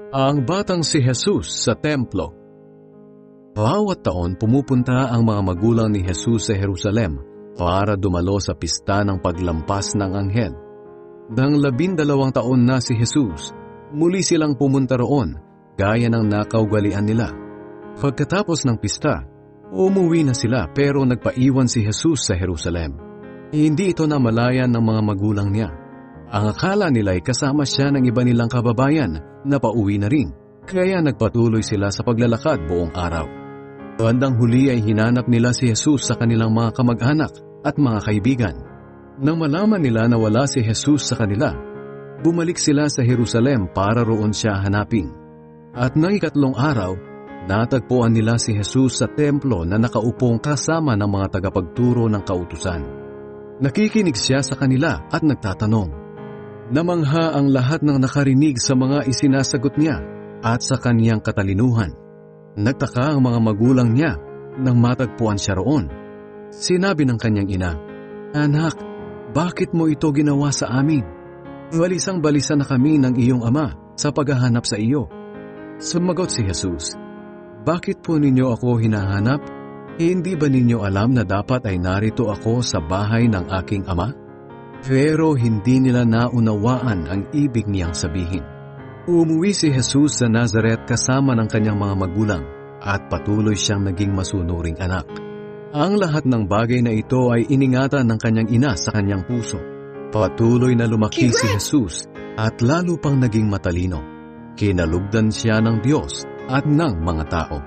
Ang batang si Jesus sa templo. Bawat taon pumupunta ang mga magulang ni Jesus sa Jerusalem para dumalo sa pista ng paglampas ng anghel. Nang 12 taon na si Jesus, muli silang pumunta roon gaya ng nakaugalian nila. Pagkatapos ng pista, umuwi na sila pero nagpaiwan si Jesus sa Jerusalem. Hindi ito namalayan ng mga magulang niya. Ang akala nila ay kasama siya ng iba nilang kababayan na pauwi na rin, kaya nagpatuloy sila sa paglalakad buong araw. Bandang huli ay hinanap nila si Jesus sa kanilang mga kamag-anak at mga kaibigan. Nang malaman nila na wala si Jesus sa kanila, bumalik sila sa Jerusalem para roon siya hanapin. At nang 3 araw, natagpuan nila si Jesus sa templo na nakaupong kasama ng mga tagapagturo ng kautusan. Nakikinig siya sa kanila at nagtatanong. Namangha ang lahat ng nakarinig sa mga isinasagot niya at sa kaniyang katalinuhan. Nagtaka ang mga magulang niya nang matagpuan siya roon. Sinabi ng kanyang ina, "Anak, bakit mo ito ginawa sa amin? Balisang-balisa na kami ng iyong ama sa paghahanap sa iyo." Sumagot si Jesus, "Bakit po ninyo ako hinahanap? Hindi ba ninyo alam na dapat ay narito ako sa bahay ng aking ama?" Pero hindi nila naunawaan ang ibig niyang sabihin. Umuwi si Jesus sa Nazaret kasama ng kanyang mga magulang at patuloy siyang naging masunuring anak. Ang lahat ng bagay na ito ay iningatan ng kanyang ina sa kanyang puso. Patuloy na lumaki si Jesus at lalo pang naging matalino. Kinalugdan siya ng Diyos at ng mga tao.